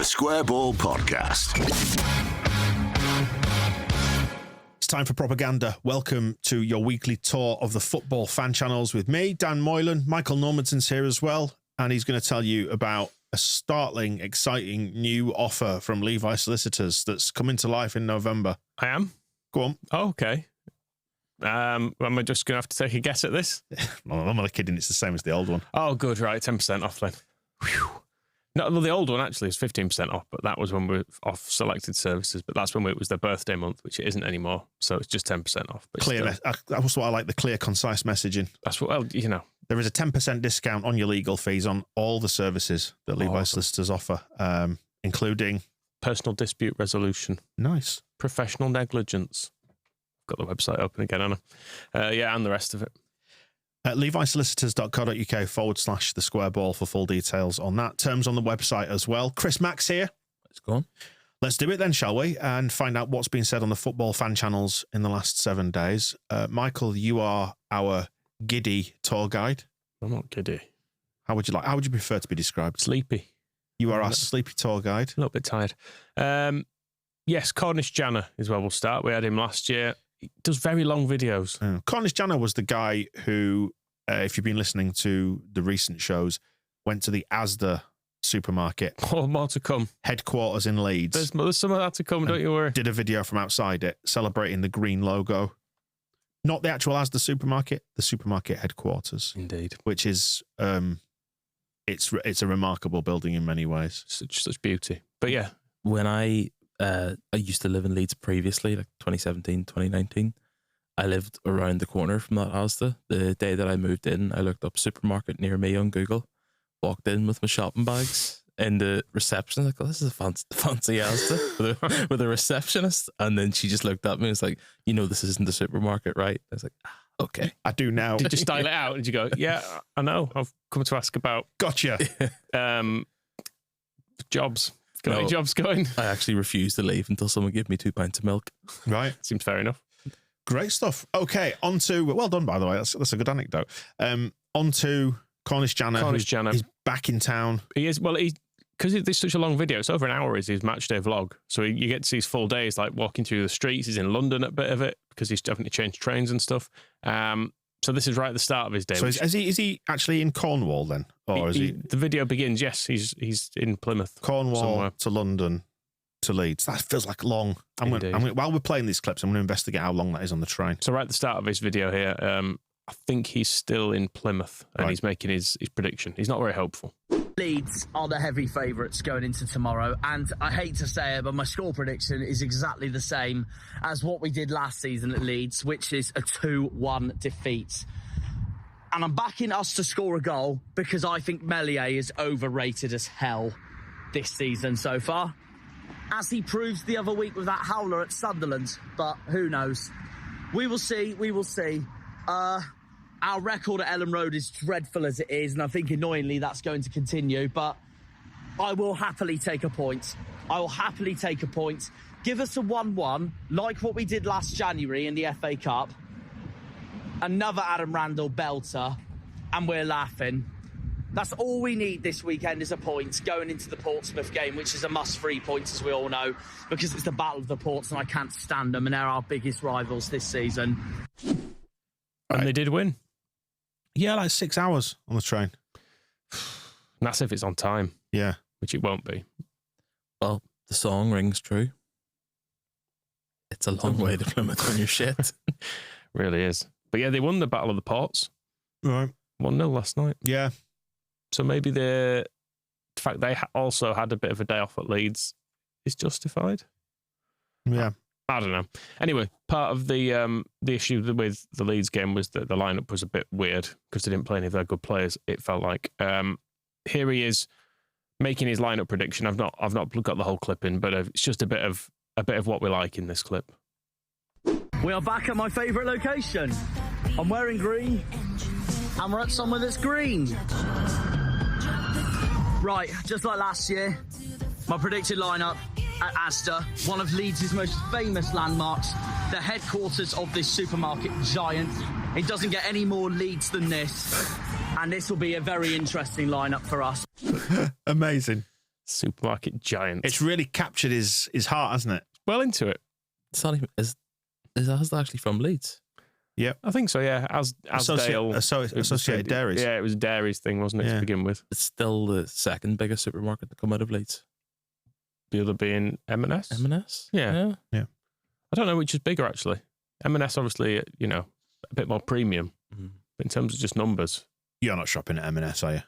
The Square Ball Podcast. It's time for propaganda. Welcome to your weekly tour of the football fan channels with me, Dan Moylan. Michael Normanson's here as well, and he's going to tell you about a startling, exciting new offer from Levi Solicitors that's coming to life in November. I am? Go on. Oh, okay. Am I just going to have to take a guess at this? No, I'm not kidding. It's the same as the old one. Oh, good. Right. 10% off then. Whew. No, well, the old one actually is 15% off, but that was when we were off selected services. But that's when it was their birthday month, which it isn't anymore. So it's just 10% off. But Clear. That's what I like, the clear, concise messaging. That's what, well, you know. There is a 10% discount on your legal fees on all the services that Levi Solicitors offer, including personal dispute resolution. Nice. Professional negligence. Got the website open again, Anna. Yeah, and the rest of it. At levisolicitors.co.uk/the square ball for full details on that. Terms on the website as well. Chris Mack's here. Let's go on. Let's do it then, shall we? And find out what's been said on the football fan channels in the last 7 days. Michael, you are our giddy tour guide. I'm not giddy. How would you prefer to be described? Sleepy. You are our sleepy tour guide. A little bit tired. Yes, Cornish Janner is where we'll start. We had him last year. He does very long videos. Cornish Janner was the guy who, if you've been listening to the recent shows, went to the Asda supermarket. Oh, more to come. Headquarters in Leeds. There's some of that to come, don't you worry. Did a video from outside it, celebrating the green logo. Not the actual Asda supermarket, the supermarket headquarters. Indeed. Which is, it's a remarkable building in many ways. Such beauty. But yeah. When I used to live in Leeds previously, like 2017, 2019. I lived around the corner from that Asda. The day that I moved in, I looked up supermarket near me on Google, walked in with my shopping bags, and the reception, like, oh, this is a fancy Asda with a receptionist. And then she just looked at me and was like, you know, this isn't the supermarket, right? I was like, okay. I do now. Did you style it out? Did you go, yeah, I know. I've come to ask about... Gotcha. Jobs. Got any jobs going? I actually refused to leave until someone gave me 2 pints of milk. Right. Seems fair enough. Great stuff. Okay, on to... Well done, by the way. That's a good anecdote. On to Cornish Janner. Cornish Janner. He's back in town. He is. Well, because it's such a long video, it's over an hour is his match day vlog. So you get to see his full days, like walking through the streets. He's in London a bit of it because he's having to change trains and stuff. So this is right at the start of his day. So is he actually in Cornwall then? Or is he... The video begins, yes, he's in Plymouth. Cornwall somewhere. to London to Leeds. That feels like long. I'm gonna, while we're playing these clips, I'm going to investigate how long that is on the train. So right at the start of his video here, I think he's still in Plymouth and he's making his prediction. He's not very hopeful. Leeds are the heavy favourites going into tomorrow, and I hate to say it, but my score prediction is exactly the same as what we did last season at Leeds, which is a 2-1 defeat. And I'm backing us to score a goal because I think Meslier is overrated as hell this season so far, as he proved the other week with that howler at Sunderland, but who knows? We will see. Our record at Ellen Road is dreadful as it is, and I think annoyingly that's going to continue, but I will happily take a point. Give us a 1-1, like what we did last January in the FA Cup. Another Adam Randall belter, and we're laughing. That's all we need this weekend is a point going into the Portsmouth game, which is a must-3 point, as we all know, because it's the Battle of the Ports, and I can't stand them, and they're our biggest rivals this season. And they did win. Yeah, like 6 hours on the train. And that's if it's on time. Yeah. Which it won't be. Well, the song rings true. It's a long way to Plymouth when you're shit. Really is. But yeah, they won the Battle of the Ports. Right. 1-0 last night. Yeah. So maybe the fact they also had a bit of a day off at Leeds is justified. Yeah. I don't know. Anyway, part of the issue with the Leeds game was that the lineup was a bit weird because they didn't play any of their good players. It felt like here he is making his lineup prediction. I've not got the whole clip in, but it's just a bit of what we like in this clip. We are back at my favourite location. I'm wearing green, and we're at somewhere that's green. Right, just like last year, my predicted lineup at Asda, one of Leeds' most famous landmarks, the headquarters of this supermarket giant. It doesn't get any more Leeds than this, and this will be a very interesting lineup for us. Amazing. Supermarket giant. It's really captured his heart, hasn't it? well into it. It's not even, is Asda actually from Leeds? Yep. I think so, yeah. Asdale. Associated Dairies. Yeah, it was a dairies thing, wasn't it, Yeah. to begin with? It's still the second biggest supermarket to come out of Leeds. The other being M&S. M&S? Yeah. Yeah. I don't know which is bigger, actually. M&S, obviously, you know, a bit more premium. Mhm. But in terms of just numbers, You're not shopping at M&S, are you?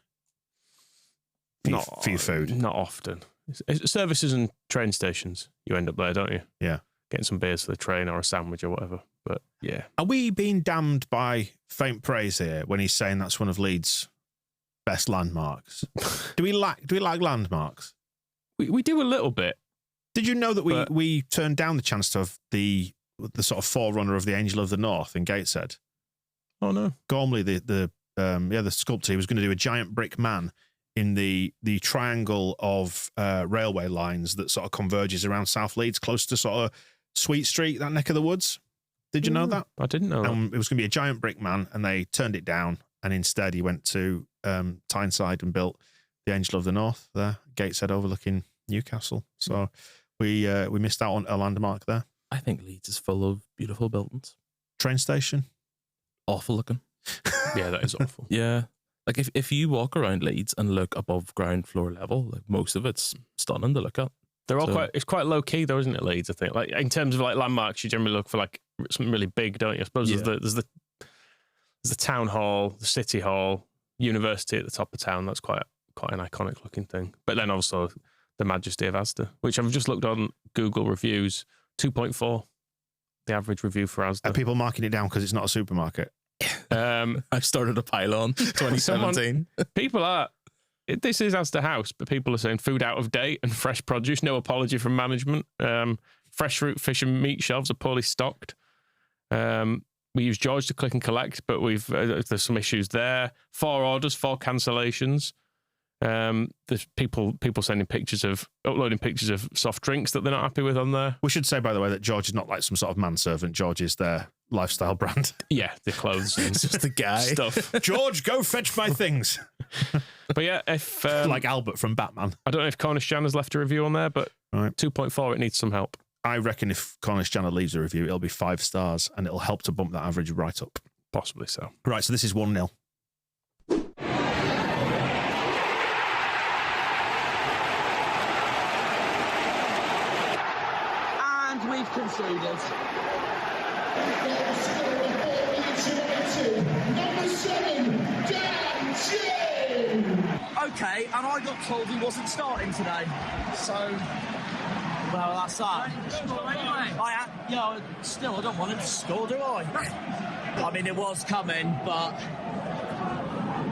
For your food. Not often. It's services and train stations. You end up there, don't you? Yeah. Getting some beers for the train or a sandwich or whatever. But yeah. Are we being damned by faint praise here when he's saying that's one of Leeds' best landmarks? Do we like landmarks? We do a little bit. Did you know that we turned down the chance to have the sort of forerunner of the Angel of the North in Gateshead? Oh, no. Gormley, the sculptor, he was going to do a giant brick man in the triangle of railway lines that sort of converges around South Leeds, close to sort of Sweet Street, that neck of the woods. Did you know that? I didn't know that. It was going to be a giant brick man, and they turned it down, and instead he went to Tyneside and built the Angel of the North there, Gateshead overlooking Newcastle. So we missed out on a landmark there. I think Leeds is full of beautiful buildings. Train station. Awful looking. Yeah, that is awful. Yeah. Like if you walk around Leeds and look above ground floor level, like most of it's stunning to look at. They're all So- it's quite low key though, isn't it, Leeds? I think, like in terms of like landmarks, you generally look for like something really big, don't you? I suppose Yeah. there's the town hall, the city hall, university at the top of town. That's quite an iconic looking thing. But then also the majesty of Asda, which I've just looked on Google reviews, 2.4, the average review for Asda. Are people marking it down because it's not a supermarket? I started a pylon 2017. People are. This is Asda House, but people are saying food out of date and fresh produce. No apology from management. Fresh fruit, fish, and meat shelves are poorly stocked. We use George to click and collect, but there's some issues there. 4 orders, 4 cancellations. There's people uploading pictures of soft drinks that they're not happy with on there. We should say, by the way, that George is not like some sort of manservant. George is their lifestyle brand. Yeah, the clothes and It's just a guy. stuff. George, go fetch my things. But yeah, if Like Albert from Batman. I don't know if Cornish Janner's left a review on there, but Right. 2.4, it needs some help. I reckon if Cornish Janner leaves a review, it'll be 5 stars and it'll help to bump that average right up. Possibly so. Right, so this is 1-0. And we've conceded. Okay, and I got told he wasn't starting today. So, well, that's that. Still, I don't want him to score, do I? I mean, it was coming, but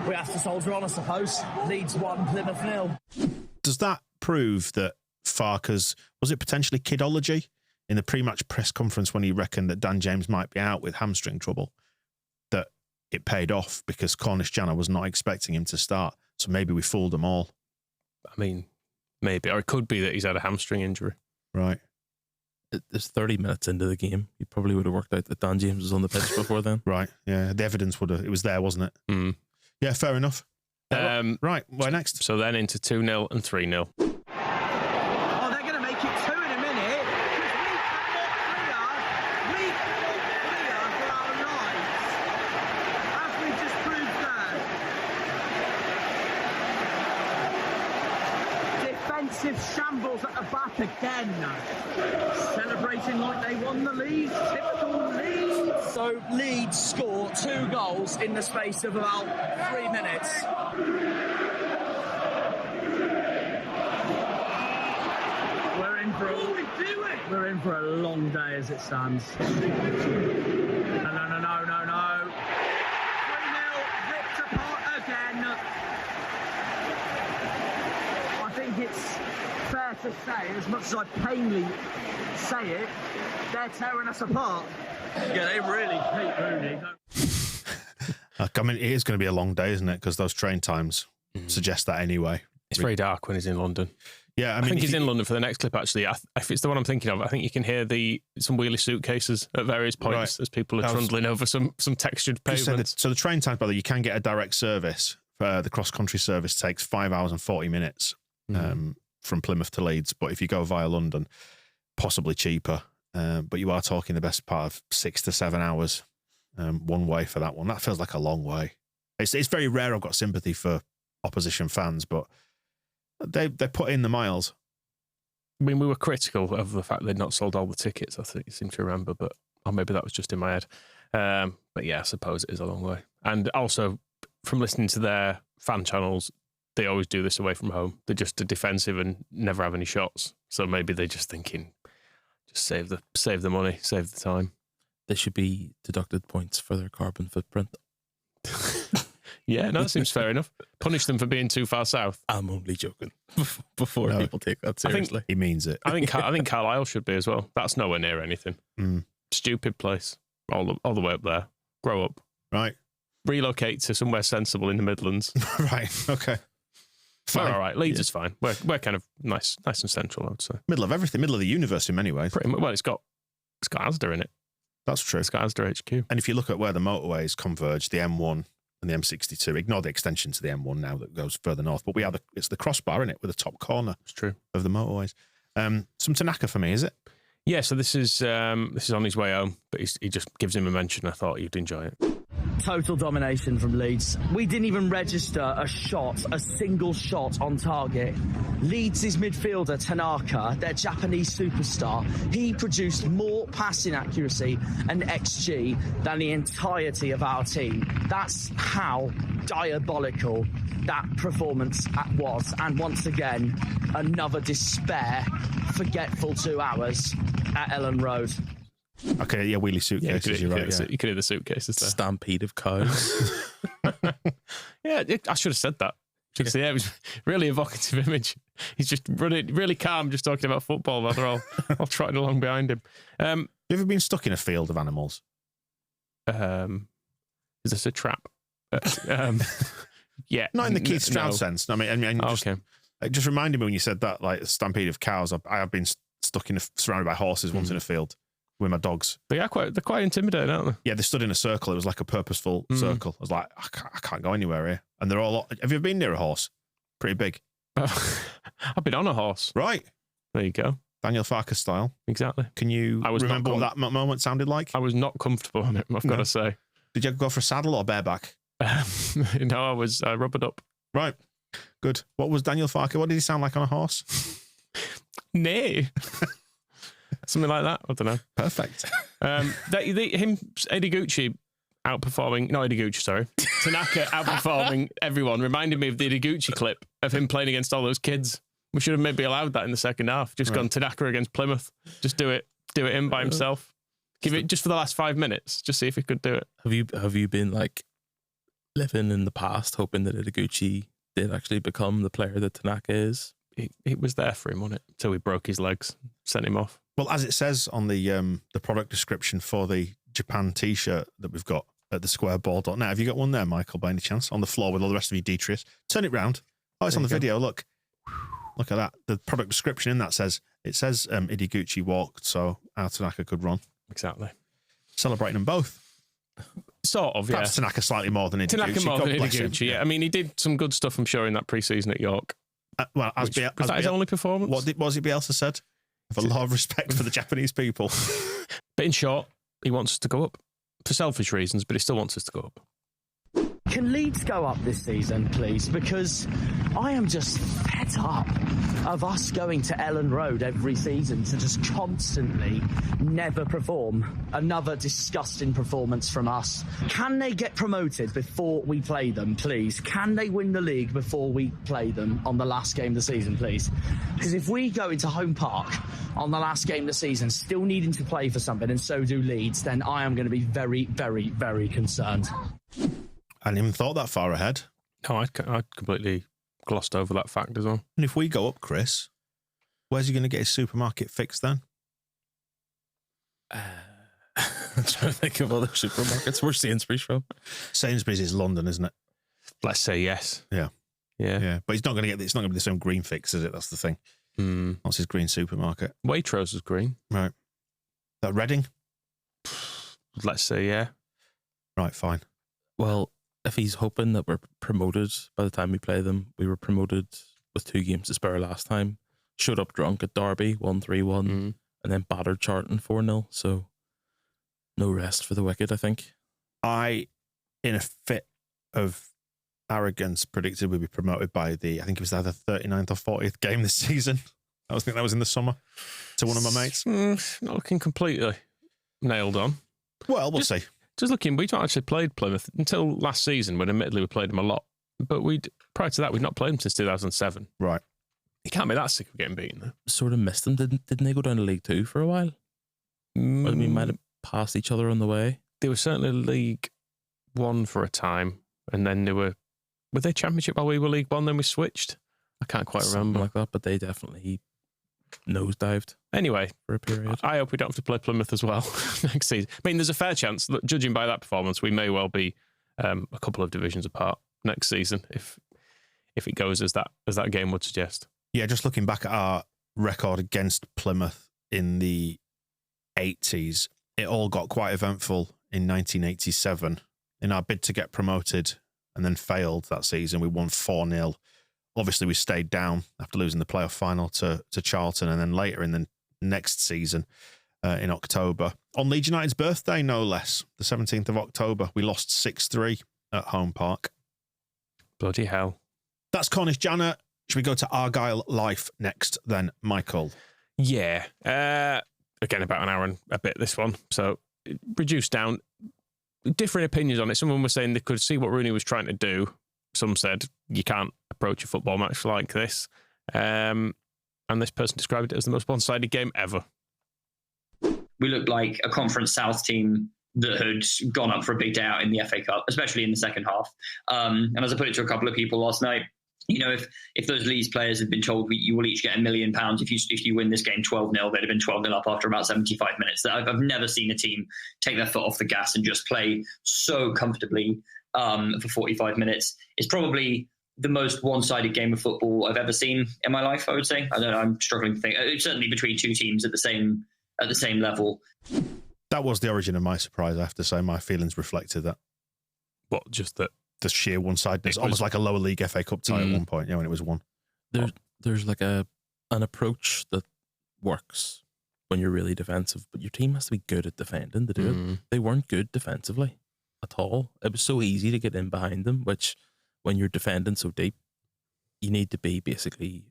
we have to soldier on, I suppose. Leeds 1, Plymouth 0. Does that prove that Farker's, was it potentially kidology in the pre-match press conference when he reckoned that Dan James might be out with hamstring trouble, that it paid off because Cornish Janner was not expecting him to start? So maybe we fooled them all. I mean, maybe. Or it could be that he's had a hamstring injury. Right. It's 30 minutes into the game. You probably would have worked out that Dan James was on the pitch before then. Right. Yeah. The evidence it was there, wasn't it? Mm. Yeah, fair enough. Right. Where next? So then into 2-0 and 3-0. Oh, they're going to make it 2 in a minute. We cannot clear for our lives. As we've just proved there. Defensive shambles at the back again. Celebrating like they won the league. Typical Leeds. So Leeds score 2 goals in the space of about 3 minutes. We're in for a long day as it stands. No. 3-0, ripped apart again. I think it's fair to say, as much as I plainly say it, they're tearing us apart. Yeah, they really hate Rooney. I mean, it is going to be a long day, isn't it? Because those train times suggest that anyway. It's very dark when he's in London. Yeah, I think he's in London for the next clip, actually. If it's the one I'm thinking of, I think you can hear some wheelie suitcases at various points as people are trundling over some textured pavements. So the train times, by the way, you can get a direct service. The cross-country service takes 5 hours and 40 minutes. from Plymouth to Leeds, but if you go via London, possibly cheaper. But you are talking the best part of 6 to 7 hours one way for that one. That feels like a long way. It's very rare I've got sympathy for opposition fans, but they put in the miles. I mean, we were critical of the fact they'd not sold all the tickets, I think you seem to remember, or maybe that was just in my head. But yeah, I suppose it is a long way. And also, from listening to their fan channels, they always do this away from home. They're just defensive and never have any shots. So maybe they're just thinking, just save the money, save the time. They should be deducted points for their carbon footprint. Yeah, no, that seems fair enough. Punish them for being too far south. I'm only joking. Before people take that seriously. He means it. I think Carlisle should be as well. That's nowhere near anything. Stupid place. All the way up there. Grow up. Right. Relocate to somewhere sensible in the Midlands. Right. Okay. Fine. We're all right. Leeds is fine. We're kind of nice and central, I would say. Middle of everything. Middle of the universe in many ways. Pretty much. Well, it's got Asda in it. That's true. It's got Asda HQ. And if you look at where the motorways converge, the M1 and the M62, ignore the extension to the M1 now that goes further north, but it's the crossbar, isn't it, with the top corner It's true. of the motorways. Some Tanaka for me, is it? Yeah, so this is on his way home, but he just gives him a mention. I thought you'd enjoy it. Total domination from Leeds. We didn't even register a single shot on target. Leeds' midfielder, Tanaka, their Japanese superstar, he produced more passing accuracy and XG than the entirety of our team. That's how diabolical that performance was. And once again, another despair, forgetful 2 hours at Elland Road. Okay, yeah, wheelie suitcases, you're right. Yeah. You could hear the suitcases there. Stampede of cows. Yeah, I should have said that. Yeah, it was a really evocative image. He's just really calm, just talking about football while they're all trotting along behind him. Have you ever been stuck in a field of animals? Is this a trap? Yeah. Not in the Keith Stroud no. sense. I mean, Okay. It just reminded me when you said that, like a stampede of cows. I have been stuck surrounded by horses once in a field with my dogs. They're quite intimidating, aren't they? Yeah, they stood in a circle. It was like a purposeful circle. I was like, I can't go anywhere here. And they're all. Have you ever been near a horse? Pretty big. I've been on a horse. Right. There you go. Daniel Farker style. Exactly. Can you remember what that moment sounded like? I was not comfortable on it, I've got to say. Did you go for a saddle or bareback? No, I was rubbered up. Right. Good. What was Daniel Farker? What did he sound like on a horse? Nay. Something like that. I don't know. Perfect. Eddie Gucci outperforming, not Eddie Gucci, sorry. Tanaka outperforming everyone reminded me of the Eddie Gucci clip of him playing against all those kids. We should have maybe allowed that in the second half. Just gone Tanaka against Plymouth. Just do it in by himself. Give it just for the last 5 minutes. Just see if he could do it. Have you been like living in the past, hoping that Gucci did actually become the player that Tanaka is? It was there for him, wasn't it? Until we broke his legs, sent him off. Well, as it says on the product description for the Japan T-shirt that we've got at thesquareball.net. Have you got one there, Michael, by any chance? On the floor with all the rest of you, Detrius. Turn it round. Oh, it's on the video. Look at that. The product description in that says Eddie Gucci walked so our Tanaka could run. Exactly. Celebrating them both. Sort of, Perhaps Tanaka slightly more than Eddie Gucci. Tanaka more than Eddie Gucci, yeah. I mean, he did some good stuff, I'm sure, in that pre-season at York. Was that his only performance? What it Bielsa said? With a lot of respect for the Japanese people. But in short, he wants us to go up. For selfish reasons, but he still wants us to go up. Can Leeds go up this season, please? Because I am just fed up of us going to Elland Road every season to just constantly never perform. Another disgusting performance from us. Can they get promoted before we play them, please? Can they win the league before we play them on the last game of the season, please? Because if we go into Home Park on the last game of the season still needing to play for something, and so do Leeds, then I am going to be very, very, very concerned. I hadn't even thought that far ahead. No, I completely glossed over that fact as well. And if we go up, Chris, where's he going to get his supermarket fixed then? I'm trying to think of other supermarkets. Where's Sainsbury's from? Sainsbury's is London, isn't it? Let's say yes. Yeah. Yeah. But he's not going to it's not going to be the same green fix, is it? That's the thing. What's his green supermarket? Waitrose is green. Right. That Reading? Let's say yeah. Right, fine. Well, if he's hoping that we're promoted by the time we play them, we were promoted with 2 games to spare last time. showed up drunk at Derby, 1-3-1, and then battered Charlton 4-0. So no rest for the wicked, I think. I, in a fit of arrogance, predicted we'd be promoted by I think it was either 39th or 40th game this season. I think that was in the summer, to one of my mates. Not looking completely nailed on. Well, we'll see. Just looking, we'd not actually played Plymouth until last season, when admittedly we played them a lot. But prior to that, we'd not played them since 2007. Right. You can't be that sick of getting beaten, though. Sort of missed them. Didn't they go down to League Two for a while? Or we might have passed each other on the way. They were certainly League One for a time, and then were they Championship while we were League One, then we switched? I can't quite remember. Something like that, but they definitely nosedived. Anyway, for a period. I hope we don't have to play Plymouth as well next season. I mean, there's a fair chance that, judging by that performance, we may well be a couple of divisions apart next season if it goes as that game would suggest. Yeah, just looking back at our record against Plymouth in the 80s, it all got quite eventful in 1987. In our bid to get promoted and then failed that season, we won 4-0. Obviously, we stayed down after losing the playoff final to Charlton, and then later in the next season, in October, on Leeds United's birthday, no less, the 17th of October, we lost 6-3 at Home Park. Bloody hell. That's Cornish Janner. Should we go to Argyle Life next then, Michael? Yeah. Again, about an hour and a bit, this one. So, reduced down. Different opinions on it. Someone was saying they could see what Rooney was trying to do. Some said you can't approach a football match like this. And this person described it as the most one-sided game ever. We looked like a Conference South team that had gone up for a big day out in the FA Cup, especially in the second half. And as I put it to a couple of people last night, you know, if those Leeds players had been told you will each get £1 million if you win this game 12-0, they'd have been 12-0 up after about 75 minutes. I've never seen a team take their foot off the gas and just play so comfortably for 45 minutes. It's probably the most one-sided game of football I've ever seen in my life, I would say. I don't know, I'm struggling to think. It's certainly between two teams at the same level. That was the origin of my surprise, I have to say. My feelings reflected that. What, just that? The sheer one-sidedness, almost like a lower league FA Cup tie at one point, when it was one. There's like an approach that works when you're really defensive, but your team has to be good at defending to do it. They weren't good defensively at all. It was so easy to get in behind them, which when you're defending so deep, you need to be basically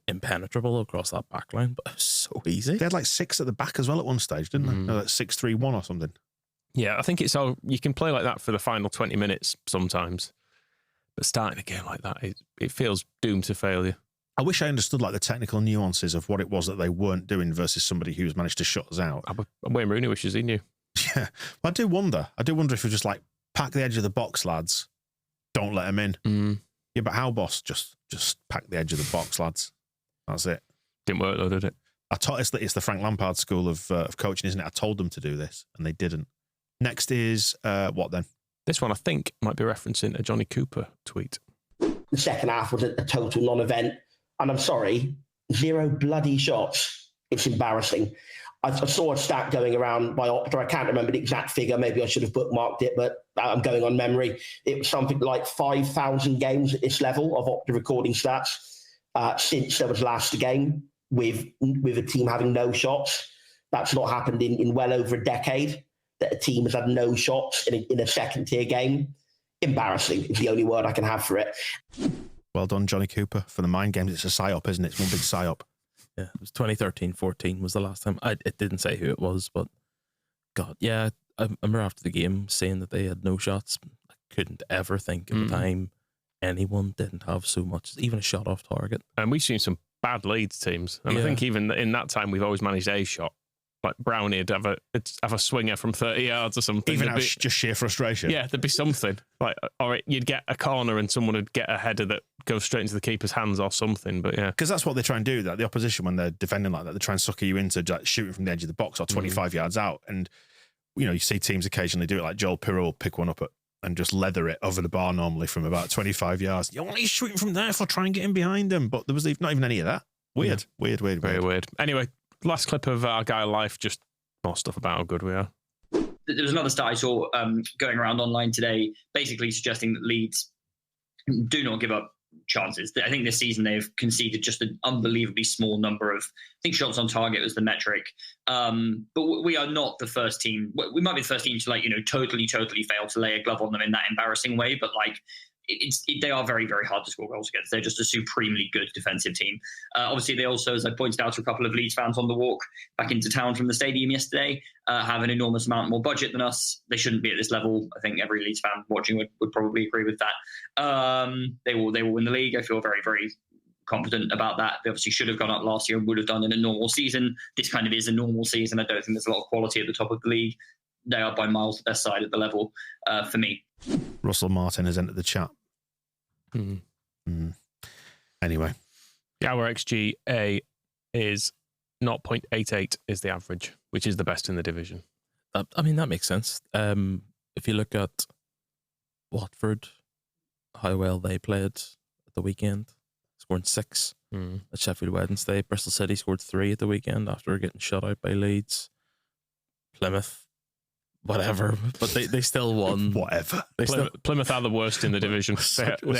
impenetrable across that back line, but it was so easy. They had like 6 at the back as well at one stage, didn't they? Like 6-3-1 or something. Yeah, I think it's all you can play like that for the final 20 minutes sometimes, but starting a game like that, it feels doomed to failure. I wish I understood like the technical nuances of what it was that they weren't doing versus somebody who's managed to shut us out. Wayne Rooney wishes he knew. Yeah, I do wonder if we just like pack the edge of the box, lads. Don't let them in. Yeah, but how, boss? Just pack the edge of the box, lads. That's it. Didn't work though, did it? It's the Frank Lampard school of coaching, isn't it? I told them to do this, and they didn't. Next is what then? This one I think might be referencing a Johnny Cooper tweet. The second half was a total non-event, and I'm sorry, 0 bloody shots. It's embarrassing. I saw a stat going around by Opta. I can't remember the exact figure. Maybe I should have bookmarked it, but I'm going on memory. It was something like 5,000 games at this level of Opta recording stats since there was last a game with a team having no shots. That's not happened in well over a decade, that a team has had no shots in a second-tier game. Embarrassing is the only word I can have for it. Well done, Johnny Cooper. For the mind games, it's a psyop, isn't it? It's one big psyop. Yeah, it was 2013-14 was the last time. It didn't say who it was, but God, yeah, I remember after the game saying that they had no shots. I couldn't ever think at the time anyone didn't have so much, even a shot off target. And we've seen some bad Leeds teams, and I think even in that time we've always managed a shot. Like Brownie'd have a swinger from 30 yards or something. Even out just sheer frustration. Yeah, there'd be something. Or you'd get a corner and someone would get a header that goes straight into the keeper's hands or something. But yeah. Because that's what they try and do, that the opposition, when they're defending like that, they try and sucker you into shooting from the edge of the box or 25 yards out. And, you see teams occasionally do it, like Joel Pirro will pick one up and just leather it over the bar normally from about 25 yards. He's shooting from there if I try and get in behind him. But there was not even any of that. Weird. Very weird. Anyway, last clip of Argyle Life, just more stuff about how good we are. There was another stat I saw going around online today, basically suggesting that Leeds do not give up chances. I think this season they've conceded just an unbelievably small number of, I think shots on target was the metric. But we are not the first team. We might be the first team to totally fail to lay a glove on them in that embarrassing way. But they are very, very hard to score goals against. They're just a supremely good defensive team. Obviously, they also, as I pointed out to a couple of Leeds fans on the walk back into town from the stadium yesterday, have an enormous amount more budget than us. They shouldn't be at this level. I think every Leeds fan watching would probably agree with that. They will win the league. I feel very, very confident about that. They obviously should have gone up last year and would have done in a normal season. This kind of is a normal season. I don't think there's a lot of quality at the top of the league. They are by miles the best side at the level for me. Russell Martin has entered the chat. Anyway, our XGA is 0.88 is the average, which is the best in the division. That makes sense. If you look at Watford, how well they played at the weekend, scoring 6 at Sheffield Wednesday. Bristol City scored 3 at the weekend after getting shut out by Leeds. Plymouth, whatever, but they still won. Whatever. Plymouth are the worst in the division. They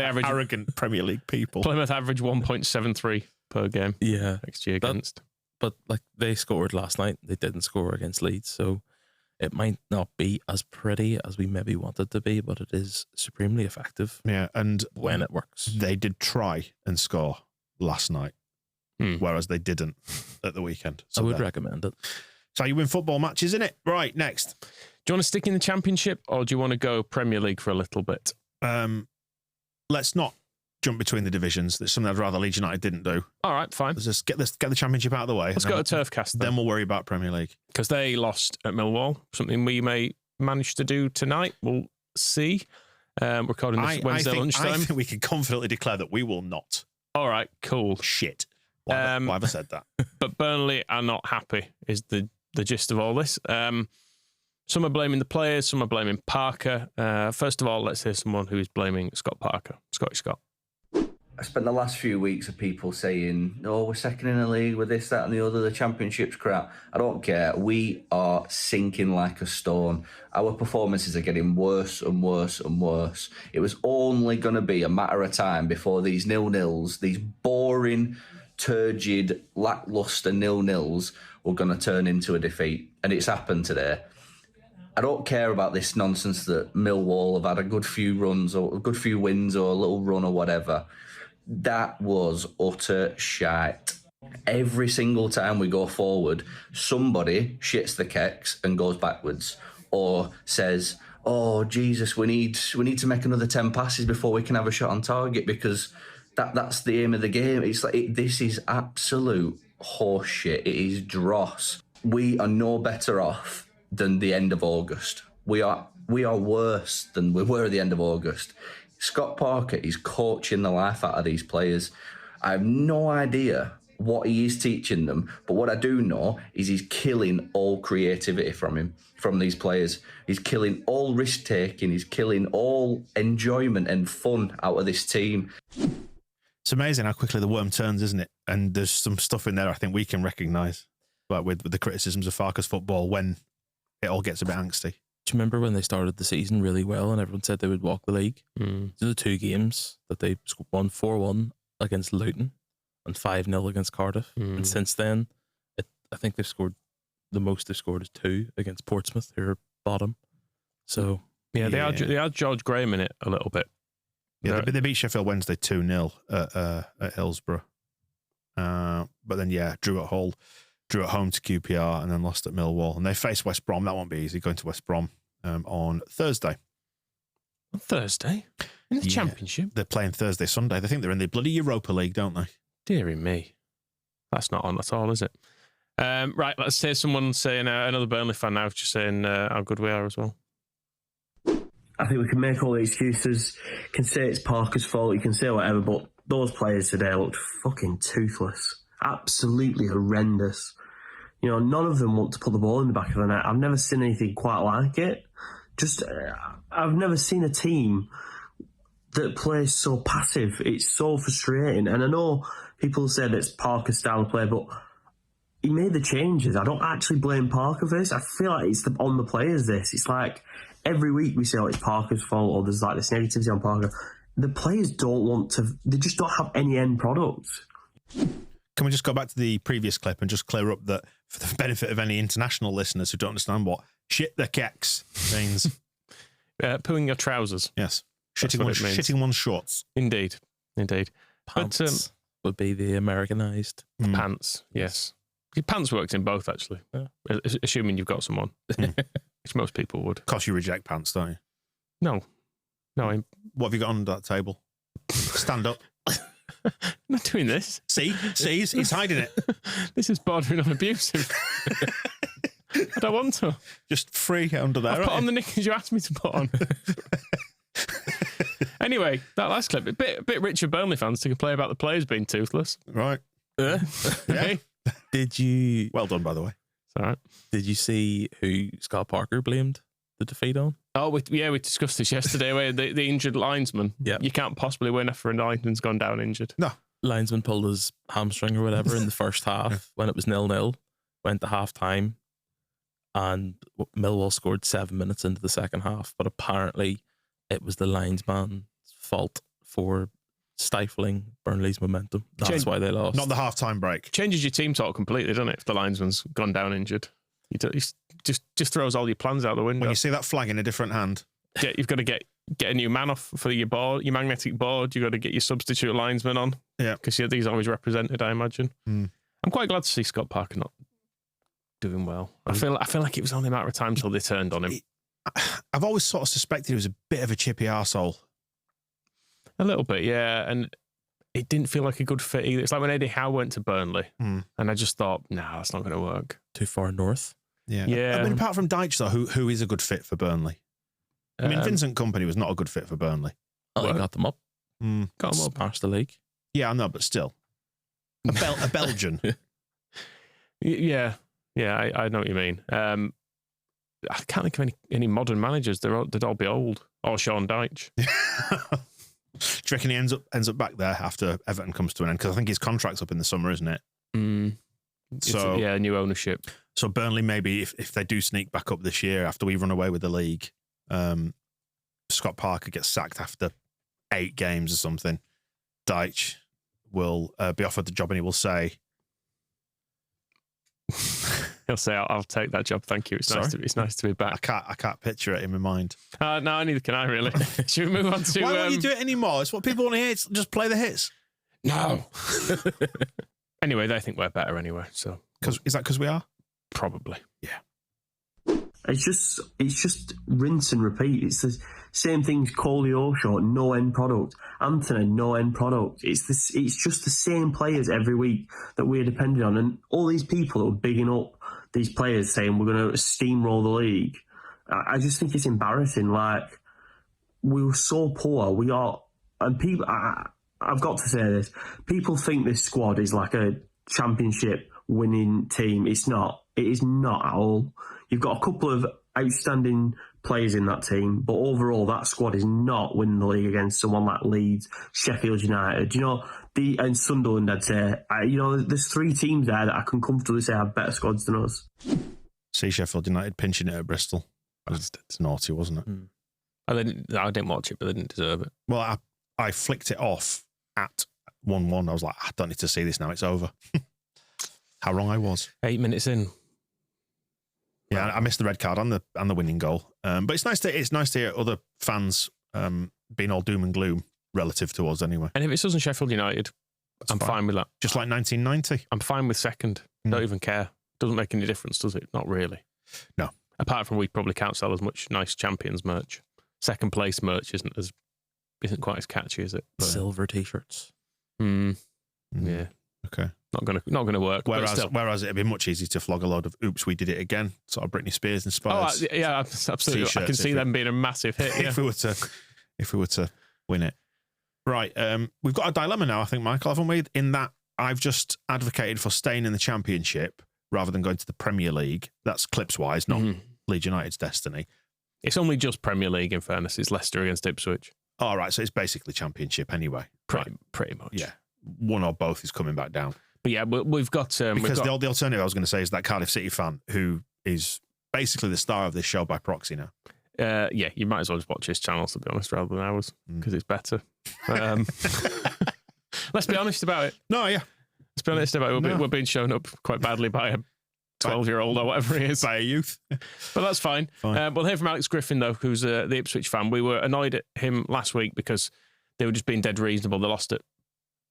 average arrogant Premier League people. Plymouth average 1.73 per game. Yeah, XG against. But they scored last night. They didn't score against Leeds, so it might not be as pretty as we maybe want it to be, but it is supremely effective. Yeah, and when it works, they did try and score last night, whereas they didn't at the weekend. So I would recommend it. So you win football matches, isn't it? Right, next. Do you want to stick in the Championship or do you want to go Premier League for a little bit? Let's not jump between the divisions. That's something I'd rather Leeds United didn't do. All right, fine. Let's just get the Championship out of the way. Let's go to Turfcast then we'll worry about Premier League. Because they lost at Millwall, something we may manage to do tonight. We'll see. Recording this Wednesday lunchtime. I think we can confidently declare that we will not. All right, cool. Shit. Why have I said that? But Burnley are not happy, is the gist of all this. Some are blaming the players, some are blaming Parker. First of all, let's hear someone who is blaming Scott Parker. Scotty Scott. I spent the last few weeks of people saying, oh, we're second in the league with this, that and the other, the Championship's crap. I don't care. We are sinking like a stone. Our performances are getting worse and worse and worse. It was only going to be a matter of time before these 0-0s, these boring, turgid, lacklustre 0-0s were going to turn into a defeat. And it's happened today. I don't care about this nonsense that Millwall have had a good few runs or a good few wins or a little run or whatever. That was utter shite. Every single time we go forward, somebody shits the kecks and goes backwards or says, oh, Jesus, we need to make another 10 passes before we can have a shot on target because that's the aim of the game. It's like this is absolute horseshit. It is dross. We are no better off than the end of August. We are worse than we were at the end of August. Scott Parker is coaching the life out of these players. I have no idea what he is teaching them, but what I do know is he's killing all creativity from these players. He's killing all risk-taking. He's killing all enjoyment and fun out of this team. It's amazing how quickly the worm turns, isn't it? And there's some stuff in there I think we can recognise, like with the criticisms of Farke's football when it all gets a bit angsty. Do you remember when they started the season really well and everyone said they would walk the league? The 2 games that they won 4-1 against Luton and 5-0 against Cardiff. And since then, I think they've scored, the most they've scored is 2 against Portsmouth, who are bottom. So, yeah, they had George Graham in it a little bit. Yeah, they beat Sheffield Wednesday 2-0 at Hillsborough. But then, drew at Hull. Drew at home to QPR and then lost at Millwall. And they face West Brom. That won't be easy, going to West Brom on Thursday. On Thursday? In the Championship? They're playing Thursday, Sunday. They think they're in the bloody Europa League, don't they? Deary me. That's not on at all, is it? Right, let's hear someone saying, another Burnley fan now, just saying how good we are as well. I think we can make all the excuses. You can say it's Parker's fault, you can say whatever, but those players today looked fucking toothless. Absolutely horrendous. You know, none of them want to put the ball in the back of the net. I've never seen anything quite like it. I've never seen a team that plays so passive. It's so frustrating. And I know people say that it's Parker's style of play, but he made the changes. I don't actually blame Parker for this. I feel like it's on the players, this. It's like every week we say, oh, it's Parker's fault or there's like this negativity on Parker. the players don't want to. They just don't have any end product. Can we just go back to the previous clip and just clear up that for the benefit of any international listeners who don't understand what shit the keks means? Pooing your trousers. Yes. That's what it means. Shitting one's shorts. Indeed. Pants But, would be the Americanized. pants, yes. Pants works in both, actually. Yeah. Assuming you've got someone, which most people would. Of course, you reject pants, don't you? No, What have you got under that table? Stand up. I'm not doing this. See, he's hiding it. This is bordering on abusive. I don't want to. Just free under there. I've put on the knickers you asked me to put on. Anyway, that last clip, a bit rich of Burnley fans to complain about the players being toothless. Right. Yeah. Did you? Well done, by the way. It's all right. Did you see who Scott Parker blamed the defeat on? Oh, we discussed this yesterday. Where the injured linesman. Yeah. You can't possibly win after a linesman's gone down injured. No. Linesman pulled his hamstring or whatever in the first half when it was 0-0. Went to half time, and Millwall scored 7 minutes into the second half. But apparently, it was the linesman's fault for stifling Burnley's momentum. That's why they lost. Not the half-time break. Changes your team talk completely, doesn't it? If the linesman's gone down injured, he just throws all your plans out the window. When you see that flag in a different hand. You've got to get a new man off for your board, your magnetic board. You've got to get your substitute linesman on. Yeah. Because he's always represented, I imagine. Mm. I'm quite glad to see Scott Parker not doing well. I feel like it was only a matter of time till they turned on him. I've always sort of suspected he was a bit of a chippy arsehole. A little bit, yeah. And it didn't feel like a good fit either. It's like when Eddie Howe went to Burnley, and I just thought, nah, that's not going to work. Too far north. Yeah. Yeah. I mean, apart from Dyche, though, who is a good fit for Burnley? I mean, Vincent Kompany was not a good fit for Burnley. Oh, they got them up. Got him up. Smashed the league. Yeah, I know, but still. A Belgian. Yeah, I know what you mean. I can't think of any modern managers. They'd all be old. Or Sean Dyche. Do you reckon he ends up back there after Everton comes to an end? Because I think his contract's up in the summer, isn't it? So new ownership. So Burnley, maybe if they do sneak back up this year after we run away with the league, Scott Parker gets sacked after 8 games or something. Dyche will be offered the job, and he will say, He'll say, "I'll take that job, thank you. It's nice to be back." I can't picture it in my mind. No, neither can I really. Should we move on to? Why won't you do it anymore? It's what people want to hear. It's just play the hits. No. Anyway, they think we're better anyway. So, Is that because we are? Probably. Yeah. It's just rinse and repeat. It's the same things. Coley Oshaw, no end product. Anthony, no end product. It's just the same players every week that we're depending on, and all these people that are bigging up these players saying we're going to steamroll the league. I just think it's embarrassing. Like, we were so poor. We are, and people. I've got to say this. People think this squad is like a championship winning team. It's not. It is not at all. You've got a couple of outstanding players in that team, but overall, that squad is not winning the league against someone like Leeds, Sheffield United. And Sunderland, I'd say. There's 3 teams there that I can comfortably say have better squads than us. See Sheffield United pinching it at Bristol. It's naughty, wasn't it? I didn't watch it, but they didn't deserve it. Well, I flicked it off at 1-1. I was like, I don't need to see this now. It's over. How wrong I was. 8 minutes in. Yeah, I missed the red card and the winning goal. But it's nice to hear other fans being all doom and gloom relative to us anyway. And if it's us and Sheffield United, I'm fine with that. Just like 1990. I'm fine with second. Don't even care. Doesn't make any difference, does it? Not really. No. Apart from we probably can't sell as much nice champions merch. Second place merch isn't quite as catchy, is it? But silver t-shirts. Yeah. Okay. Not gonna work. Whereas it'd be much easier to flog a load of "Oops, we did it again," sort of Britney Spears inspired. Oh, yeah, absolutely. I can see them being a massive hit. Yeah. if we were to win it, right? We've got a dilemma now, I think, Michael, haven't we? In that I've just advocated for staying in the Championship rather than going to the Premier League. That's clips wise, not Leeds United's destiny. It's only just Premier League, in fairness. It's Leicester against Ipswich. All right, so it's basically Championship anyway. Pretty much. Yeah, one or both is coming back down. But yeah, we've got... because the alternative I was going to say is that Cardiff City fan who is basically the star of this show by proxy now. Yeah, you might as well just watch his channels, to be honest, rather than ours, because it's better. Let's be honest about it. No, yeah. Let's be honest about it. We're being shown up quite badly by a 12-year-old or whatever he is. By a youth. But that's fine. We'll hear from Alex Griffin, though, who's the Ipswich fan. We were annoyed at him last week because they were just being dead reasonable. They lost at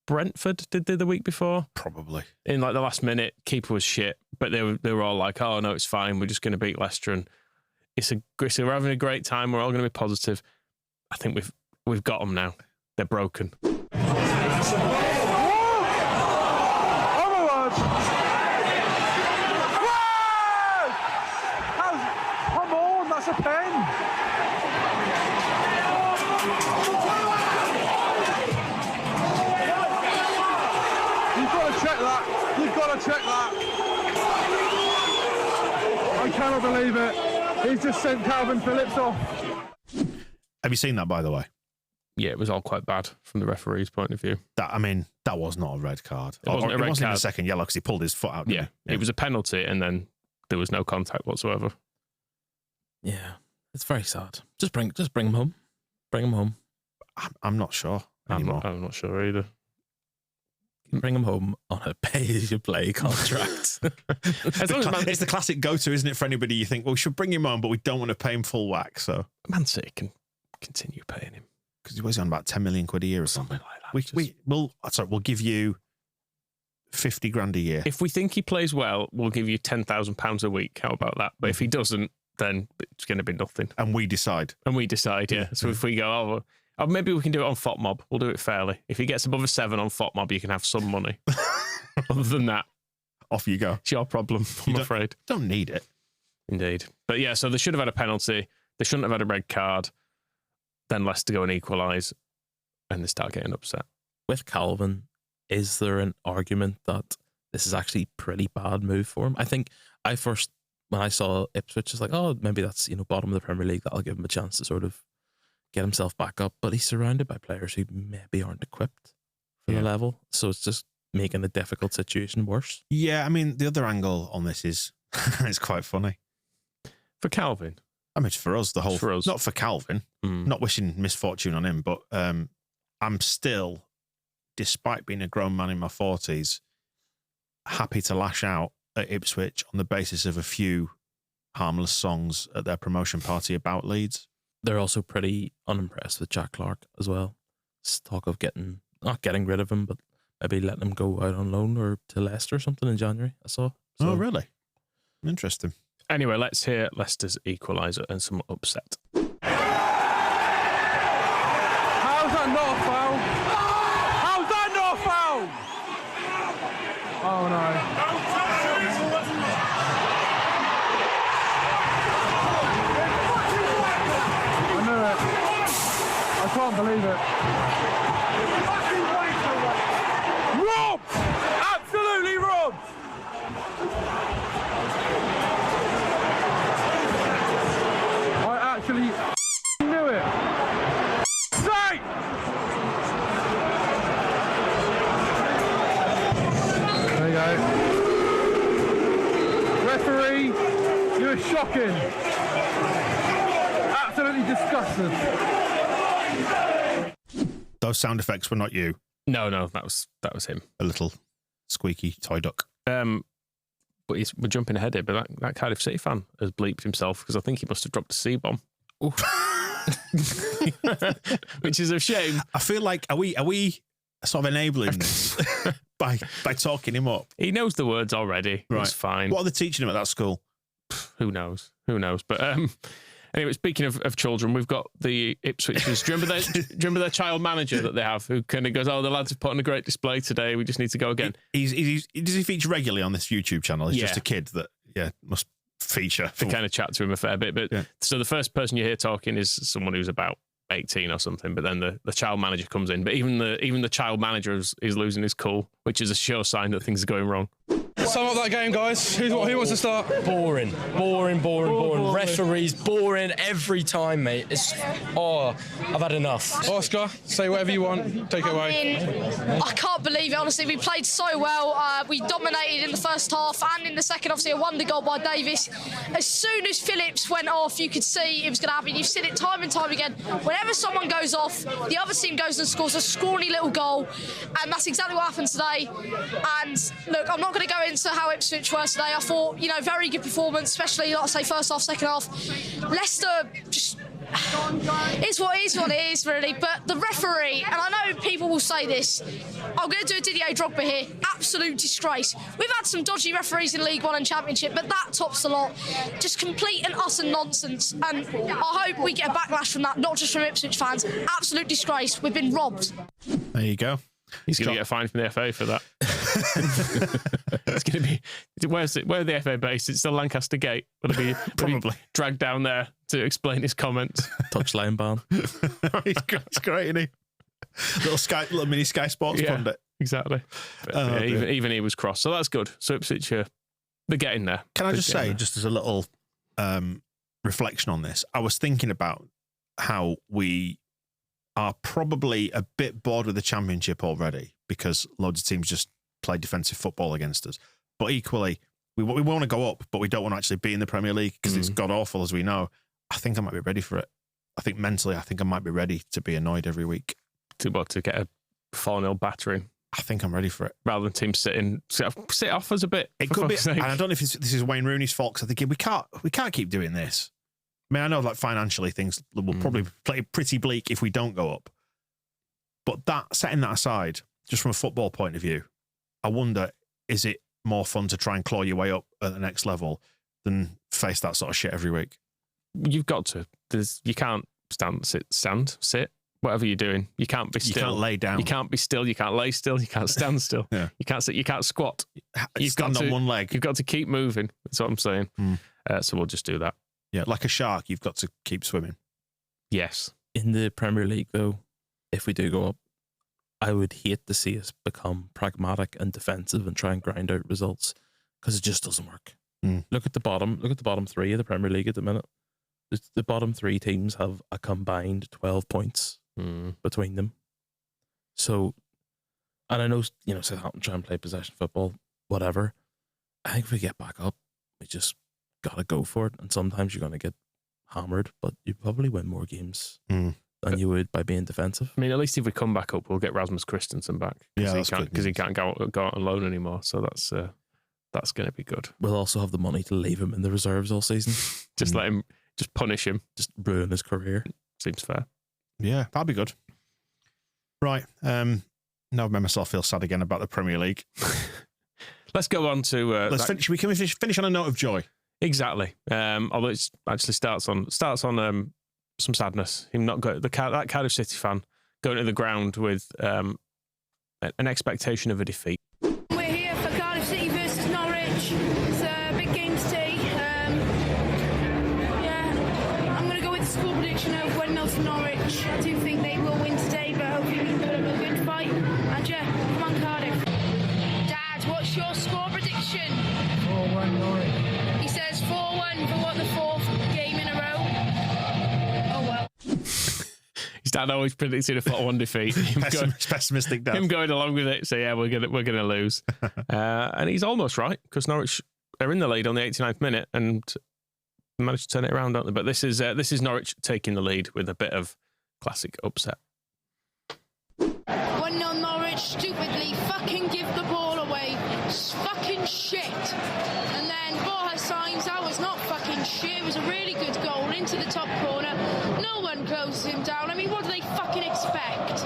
Brentford, did they, the week before? Probably. In like the last minute, keeper was shit, but they were all like, "Oh no, it's fine. We're just going to beat Leicester, and we're having a great time. We're all going to be positive." I think we've got them now. They're broken. Come on, that's a pen. You've got to check that. You've got to check that. I cannot believe it. He's just sent Calvin Phillips off. Have you seen that, by the way? Yeah, it was all quite bad from the referee's point of view. That was not a red card. It wasn't a red card. A second yellow because he pulled his foot out. Yeah, it was a penalty, and then there was no contact whatsoever. Yeah, it's very sad. Just bring him home. Bring him home. I'm not sure anymore. I'm not sure either. Bring him home on a pay-as-you-play contract. It's the classic go-to, isn't it, for anybody? You think, well, we should bring him on, but we don't want to pay him full whack. So Man City can continue paying him because he was on about 10 million quid a year or something like that. We'll give you 50 grand a year. If we think he plays well, we'll give you £10,000 a week. How about that? But if he doesn't, then it's going to be nothing. And we decide. Yeah. So if we go, oh, maybe we can do it on FOTMob. We'll do it fairly. If he gets above a 7 on FOTMob, you can have some money. Other than that, off you go. It's your problem, I'm afraid. Don't need it. Indeed. But yeah, so they should have had a penalty. They shouldn't have had a red card. Then Leicester go and equalise, and they start getting upset. With Calvin, is there an argument that this is actually a pretty bad move for him? I think when I saw Ipswich, it's like, oh, maybe that's, bottom of the Premier League. That'll give him a chance to sort of get himself back up. But he's surrounded by players who maybe aren't equipped for the level. So it's just making a difficult situation worse. Yeah, I mean, the other angle on this is it's quite funny. For Calvin? I mean, it's for us, for us. Not for Calvin. Not wishing misfortune on him, but I'm still, despite being a grown man in my 40s, happy to lash out at Ipswich on the basis of a few harmless songs at their promotion party about Leeds. They're also pretty unimpressed with Jack Clark as well. It's talk of not getting rid of him, but maybe letting him go out on loan or to Leicester or something in January, I saw. So, oh, really? Interesting. Anyway, let's hear Leicester's equaliser and some upset. How's that not a foul? How's that not a foul? Oh no. I knew it. I can't believe it. Robbed! Absolutely robbed! I actually knew it. Sight! There you go. Referee, you're shocking. Absolutely disgusting. Those sound effects were not you. No, that was him. A little squeaky toy duck. But we're jumping ahead here, but that Cardiff City fan has bleeped himself because I think he must have dropped a C-bomb. Which is a shame. I feel like, are we sort of enabling this by talking him up? He knows the words already. Right. It's fine. What are they teaching him at that school? Who knows? But anyway, speaking of children, we've got the Ipswichers. Do you remember their child manager that they have who kind of goes, oh, the lads have put on a great display today. We just need to go again. Does he feature regularly on this YouTube channel? He's just a kid that, must feature. They kind of chat to him a fair bit. But so the first person you hear talking is someone who's about 18 or something, but then the child manager comes in. But even the child manager is losing his cool, which is a sure sign that things are going wrong. Wow, Sum up that game, guys. Who wants to start? Boring. Referees boring every time, mate. I've had enough. Oscar, say whatever you want. Take it away. I can't believe it, honestly. We played so well. We dominated in the first half and in the second. Obviously, a wonder goal by Davis. As soon as Phillips went off, you could see it was going to happen. You've seen it time and time again. Whenever someone goes off, the other team goes and scores a scrawny little goal. And that's exactly what happened today. And look, I'm not going to go into how Ipswich were today. I thought, very good performance, especially, like I say, first half, second half. Leicester just... It's what it is, really. But the referee, and I know people will say this, I'm going to do a Didier Drogba here, absolute disgrace. We've had some dodgy referees in League One and Championship, but that tops the lot. Just complete and utter nonsense. And I hope we get a backlash from that, not just from Ipswich fans. Absolute disgrace. We've been robbed. There you go. He's going to get a fine from the FA for that. It's going to be... Where are the FA based? It's still Lancaster Gate. Will he be probably dragged down there to explain his comments? Touchline ban. He's great, isn't he? Little mini Sky Sports pundit. Exactly. But, even he was cross. So that's good. So Ipswich, they're getting there. Can I just say, just as a little reflection on this, I was thinking about how we are probably a bit bored with the Championship already because loads of teams just play defensive football against us. But equally, we want to go up, but we don't want to actually be in the Premier League because it's god-awful, as we know. I think I might be ready for it. I think mentally, I might be ready to be annoyed every week. To get a 4-0 battering? I think I'm ready for it. Rather than teams sit off us a bit. It could be, and I don't know if this is Wayne Rooney's fault, because I think we can't keep doing this. I mean, I know financially things will probably play pretty bleak if we don't go up. But setting that aside, just from a football point of view, I wonder, is it more fun to try and claw your way up at the next level than face that sort of shit every week? You've got to. You can't sit. Whatever you're doing, you can't be still. You can't lay down. You can't be still. You can't lay still. You can't stand still. Yeah. You can't sit. You can't squat. You've stand on one leg. You've got to keep moving. That's what I'm saying. So we'll just do that. Yeah, like a shark, you've got to keep swimming. Yes. In the Premier League, though, if we do go up, I would hate to see us become pragmatic and defensive and try and grind out results, because it just doesn't work. Look at the bottom three of the Premier League at the minute. The bottom three teams have a combined 12 points between them. So, and I know, Southampton try and play possession football, whatever. I think if we get back up, we just got to go for it. And sometimes you're going to get hammered, but you probably win more games than you would by being defensive. I mean, at least if we come back up, we'll get Rasmus Christensen back. Yeah, because he can't go out on loan anymore. So that's going to be good. We'll also have the money to leave him in the reserves all season. Just let him, just punish him. Just ruin his career. Seems fair. Yeah, that'd be good. Right. Now I've made myself feel sad again about the Premier League. Let's go on to... Let's finish. We can finish on a note of joy. Exactly. Although it actually starts on some sadness. Him not go that Cardiff City fan going to the ground with an expectation of a defeat. We're here for Cardiff City versus Norwich. It's a big game today. I'm going to go with the score prediction of 1-0 to Norwich. I do think they will win today, but hopefully we can put up a good fight. And come on, Cardiff. Dad, what's your score prediction? 4-1 Norwich. He says 4-1 for what, the fourth game in a row? Oh well. His dad always predicted a 4-1 defeat. Pessimistic dad. Him going along with it. So yeah, we're gonna lose. And he's almost right, because Norwich are in the lead on the 89th minute and managed to turn it around, don't they? But this is Norwich taking the lead with a bit of classic upset. 1-0 Norwich, stupidly fucking give the ball away. Fucking shit. And then Borja signs that was not fucking shit. It was a really good goal into the top corner. No one closes him down. I mean, what do they fucking expect?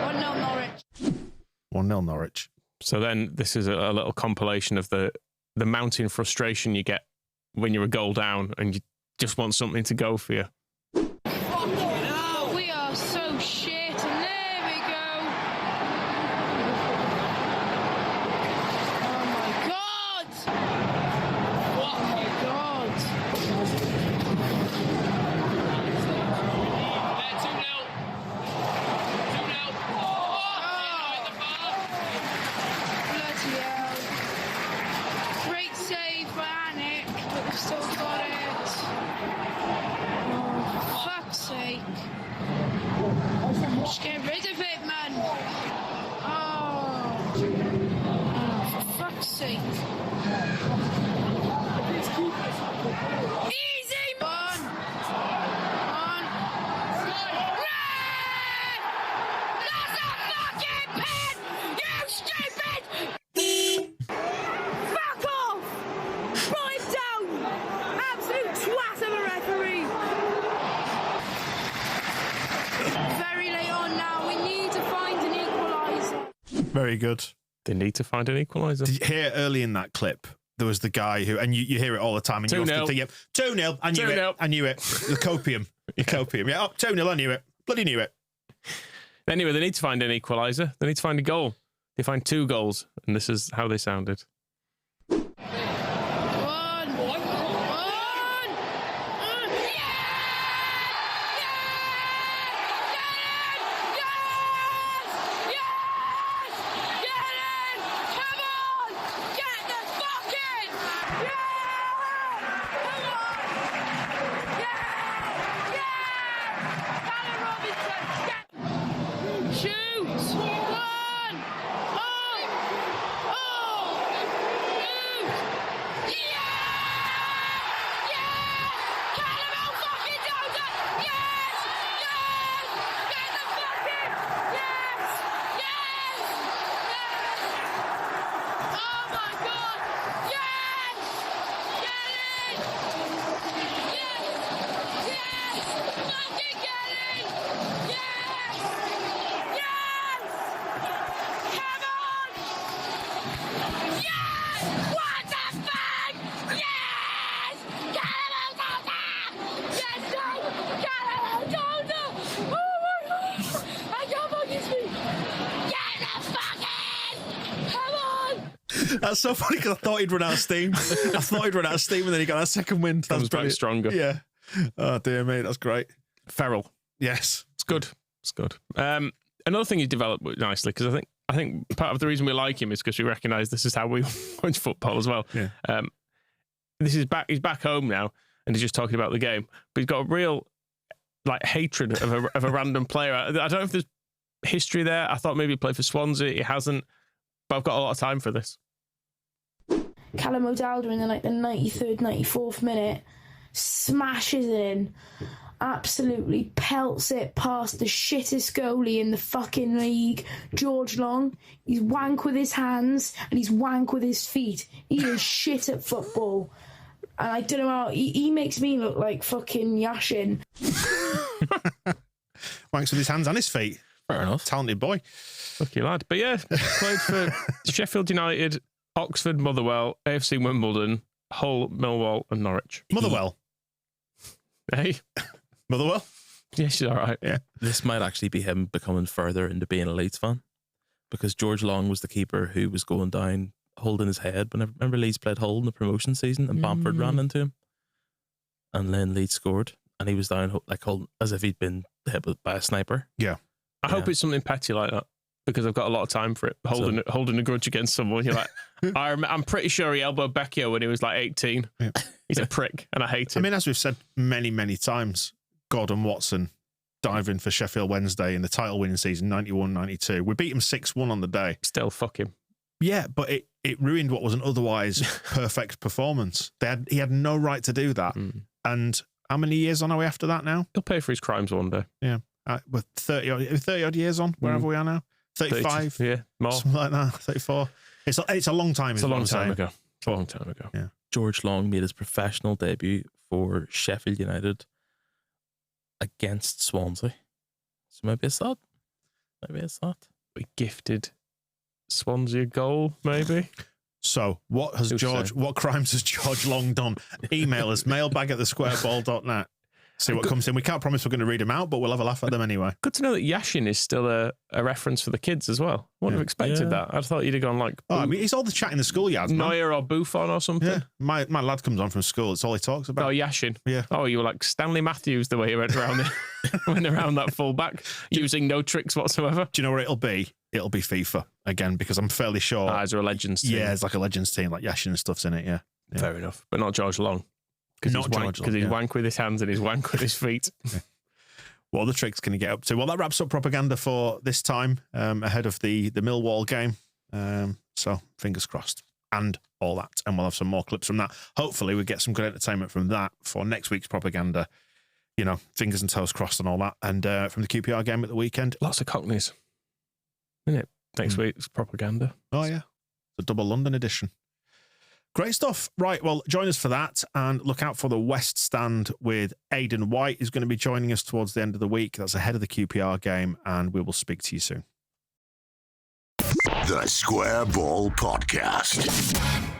1-0 Norwich. 1-0 Norwich. So then this is a little compilation of the mounting frustration you get when you're a goal down and you just want something to go for you. We are so shit, and there we go. Oh my god! Oh my god! 2-0. Bloody hell. sake. Easy, man! On. Red! That's a fucking pin! You stupid! Fuck off! Put him down! Absolute twat of a referee! Very late on now. We need to find an equaliser. Very good. They need to find an equaliser. Did you hear early in that clip? There was the guy who, and you hear it all the time. And you often 2-0. think, yep, 2-0. I knew 2-0. it. I knew it. The copium. The copium. Yeah, 2-0. I knew it. Bloody knew it. Anyway, they need to find an equaliser. They need to find a goal. They find 2 goals, and this is how they sounded. That's so funny because I thought he'd run out of steam. And then he got a second wind. That was Comes back brilliant. stronger. Yeah. Oh, dear me. That's great. Feral. Yes. It's good. It's good. Another thing he's developed nicely, because I think part of the reason we like him is because we recognise this is how we watch football as well. Yeah. He's back home now, and he's just talking about the game, but he's got a real hatred of a random player. I don't know if there's history there. I thought maybe he played for Swansea. He hasn't, but I've got a lot of time for this. Callum O'Dowda in the 93rd, 94th minute smashes in, absolutely pelts it past the shittest goalie in the fucking league, George Long. He's wank with his hands and he's wank with his feet. He is shit at football. And I don't know how he makes me look like fucking Yashin. Wanks with his hands and his feet. Fair enough. Talented boy. Lucky lad. But yeah, played for Sheffield United, Oxford, Motherwell, AFC Wimbledon, Hull, Millwall and Norwich. Motherwell. Hey? Motherwell? Yeah, she's all right. Yeah. This might actually be him becoming further into being a Leeds fan, because George Long was the keeper who was going down holding his head. Remember Leeds played Hull in the promotion season and Bamford ran into him, and then Leeds scored and he was down holding as if he'd been hit by a sniper. Yeah. I hope it's something petty like that, because I've got a lot of time for it. Holding a grudge against someone. You're like, I'm pretty sure he elbowed Becchio when he was 18. Yeah. He's a prick and I hate him. I mean, as we've said many, many times, Gordon Watson diving for Sheffield Wednesday in the title winning season, 91-92. We beat him 6-1 on the day. Still, fuck him. Yeah, but it ruined what was an otherwise perfect performance. He had no right to do that. And how many years on are we after that now? He'll pay for his crimes one day. Yeah. We're 30 odd years on, wherever we are now. 35? 30, yeah, more. Something like that, 34. It's a long time. It's a long time ago. It's a long time ago. Yeah. George Long made his professional debut for Sheffield United against Swansea. So maybe it's that. We gifted Swansea a goal, maybe. So what crimes has George Long done? Email us, mailbag@thesquareball.net. See what comes in. We can't promise we're going to read them out, but we'll have a laugh at them anyway. Good to know that Yashin is still a reference for the kids as well. I wouldn't have expected that. I thought you'd have gone like... I mean, he's all the chat in the schoolyards, man. Neuer or Buffon or something. Yeah. My lad comes on from school. It's all he talks about. Oh, Yashin. Yeah. Oh, you were like Stanley Matthews the way he went around went around that full back, using no tricks whatsoever. Do you know where it'll be? It'll be FIFA again, because I'm fairly sure... Is there a Legends team? Yeah, it's like a Legends team, like Yashin and stuff's in it, yeah. Fair enough. But not George Long. Because he's wank with his hands and he's wank with his feet. Yeah. What other tricks can he get up to? Well, that wraps up propaganda for this time, ahead of the Millwall game. So fingers crossed. and all that. And we'll have some more clips from that. Hopefully we get some good entertainment from that for next week's propaganda. You know, fingers and toes crossed and all that. And from the QPR game at the weekend. Lots of Cockneys, isn't it? Next week's propaganda. Oh, yeah. The double London edition. Great stuff. Right, well, join us for that and look out for the West Stand with Aidan White, who's going to be joining us towards the end of the week. That's ahead of the QPR game, and we will speak to you soon. The Square Ball Podcast.